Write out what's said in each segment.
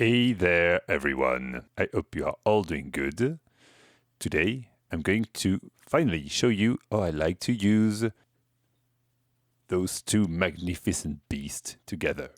Hey there, everyone. I hope you are all doing good. Today, I'm going to finally show you how I like to use those two magnificent beasts together.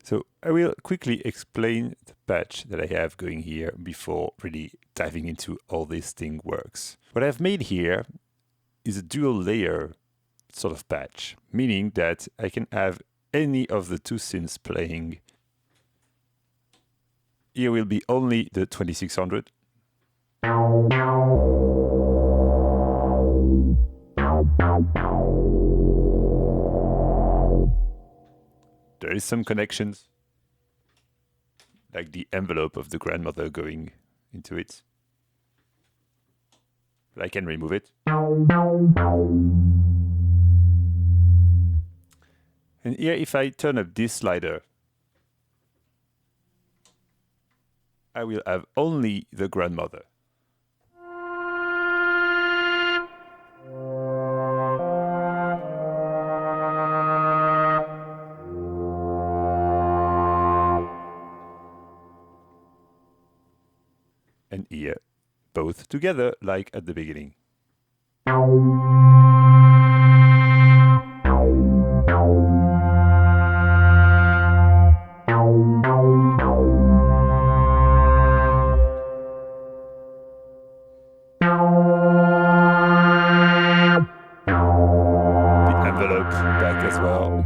So I will quickly explain the patch that I have going here before really diving into how this thing works. What I've made here is a dual layer sort of patch, meaning that I can have any of the two synths playing. Here will be only the 2600. There is some connections, like the envelope of the grandmother going into it. But I can remove it. And here, if I turn up this slider, I will have only the grandmother. And here, both together, like at the beginning. The envelope back as well.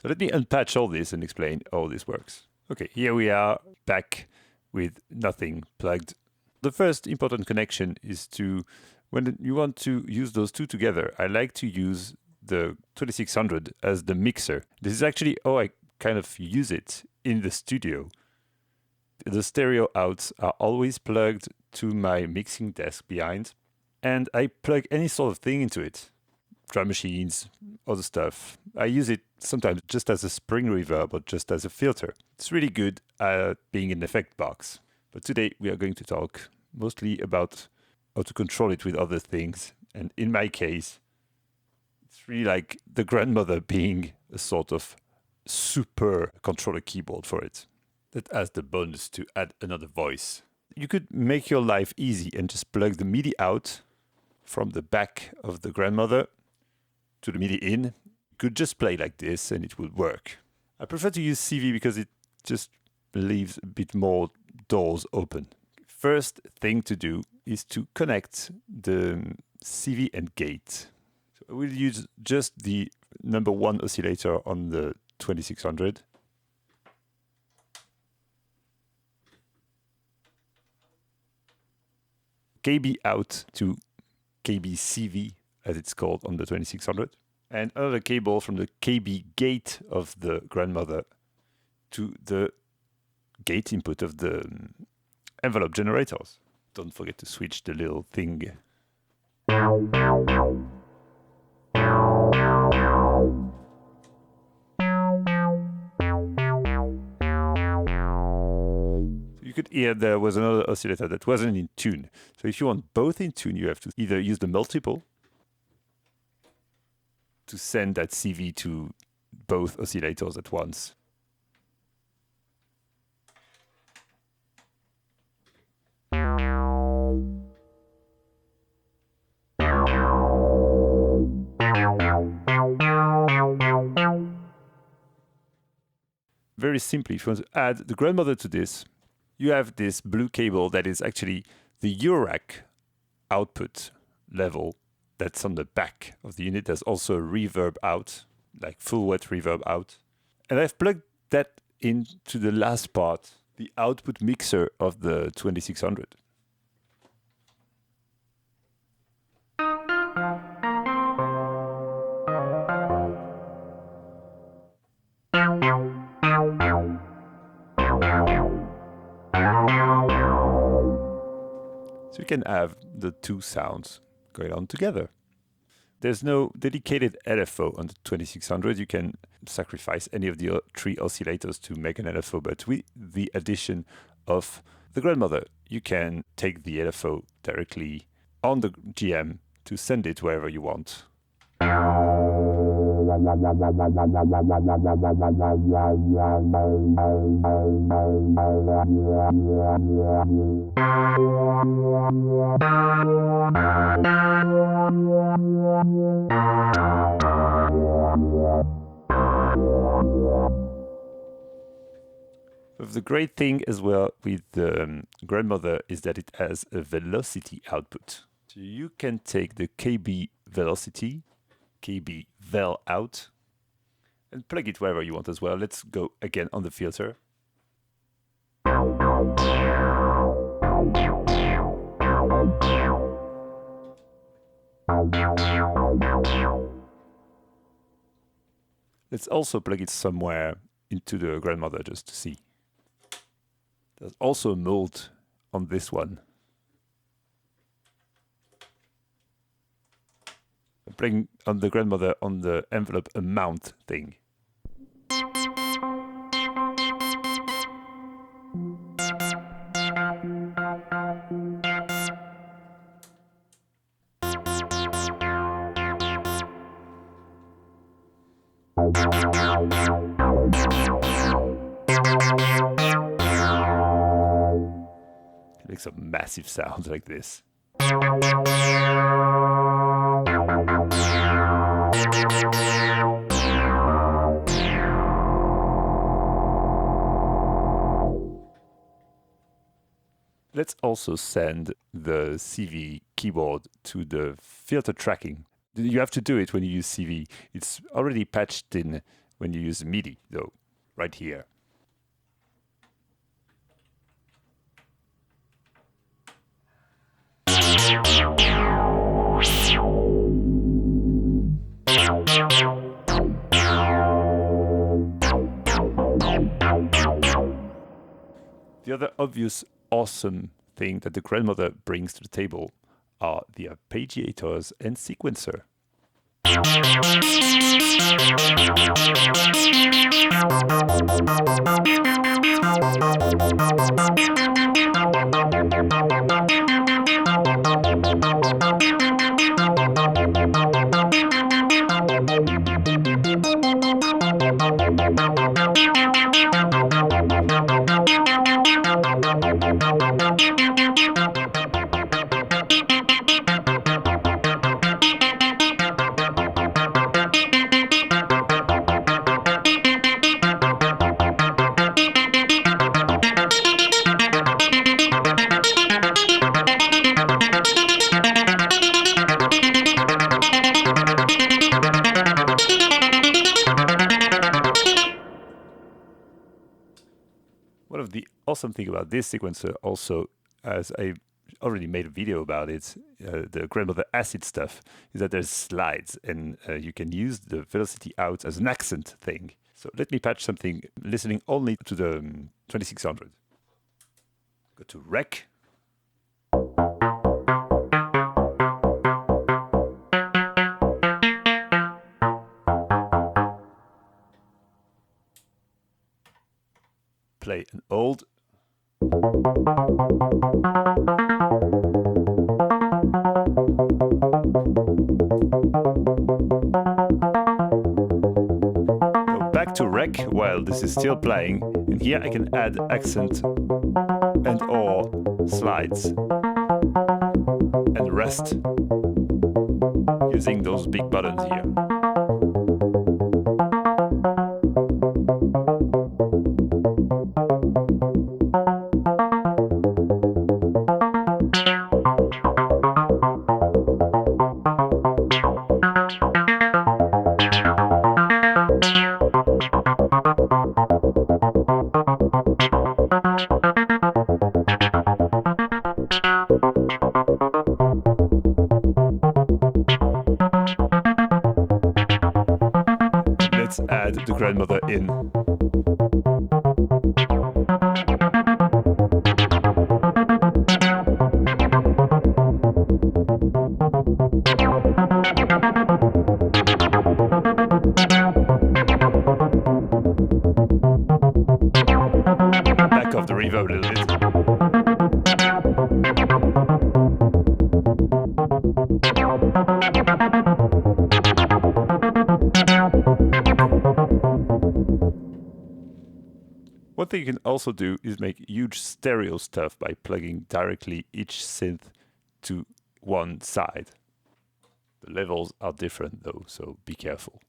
So let me unpatch all this and explain how this works. Okay, here we are back with nothing plugged. The first important connection is to, when you want to use those two together, I like to use the 2600 as the mixer. This is actually how I kind of use it in the studio. The stereo outs are always plugged to my mixing desk behind, and I plug any sort of thing into it. Drum machines, other stuff. I use it sometimes just as a spring reverb or just as a filter. It's really good at being an effect box. But today we are going to talk mostly about how to control it with other things. And in my case, it's really like the grandmother being a sort of super controller keyboard for it. That has the bonus to add another voice. You could make your life easy and just plug the MIDI out from the back of the grandmother to the MIDI in. You could just play like this and it would work. I prefer to use CV because it just leaves a bit more doors open. First thing to do is to connect the CV and gate. So I will use just the number 1 oscillator on the 2600. KB out to KB CV, as it's called on the 2600, and another cable from the KB gate of the grandmother to the gate input of the envelope generators. Don't forget to switch the little thing. You could hear there was another oscillator that wasn't in tune. So if you want both in tune, you have to either use the multiple to send that CV to both oscillators at once. Very simply, if you want to add the grandmother to this, you have this blue cable that is actually the URAC output level that's on the back of the unit. There's also a reverb out, like full wet reverb out. And I've plugged that into the last part, the output mixer of the 2600. So you can have the two sounds going on together. There's no dedicated LFO on the 2600. You can sacrifice any of the three oscillators to make an LFO, but with the addition of the Grandmother, you can take the LFO directly on the GM to send it wherever you want. The great thing as well with the Grandmother is that it has a velocity output. So you can take the KB velocity, KB vel out, and plug it wherever you want as well. Let's go again on the filter. Let's also plug it somewhere into the Grandmother just to see. There's also a mold on this one. I'm playing on the Grandmother on the envelope amount thing. It makes a massive sound like this. Let's also send the CV keyboard to the filter tracking. You have to do it when you use CV. It's already patched in when you use MIDI, though, right here. The other obvious awesome thing that the Grandmother brings to the table are the arpeggiators and sequencer. One of the awesome thing about this sequencer also, as I already made a video about it, the Grandmother acid stuff, is that there's slides and you can use the velocity out as an accent thing. So let me patch something listening only to the 2600. Go to Rec. Play an old. Go back to Rec while this is still playing, and here I can add accent and or slides and rest using those big buttons here. Let's add the Grandmother in. Back off the reverb a little bit. One thing you can also do is make huge stereo stuff by plugging directly each synth to one side. The levels are different though, so be careful.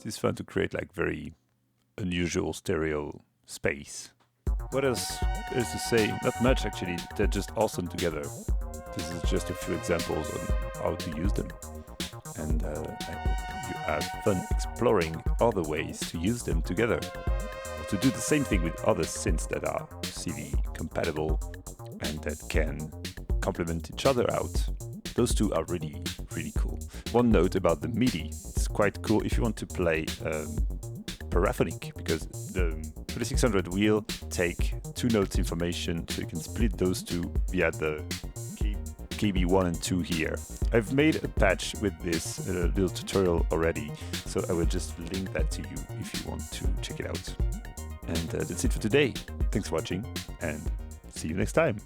It's fun to create like very unusual stereo space. What else is to say? Not much actually, they're just awesome together. This is just a few examples on how to use them. And I hope you have fun exploring other ways to use them together. Or to do the same thing with other synths that are CD compatible and that can complement each other out. Those two are really, really cool. One note about the MIDI. It's quite cool if you want to play paraphonic, because the 3600 will take two notes information, so you can split those two via the KB1 and 2 here. I've made a patch with this little tutorial already, so I will just link that to you if you want to check it out. And that's it for today. Thanks for watching, and see you next time.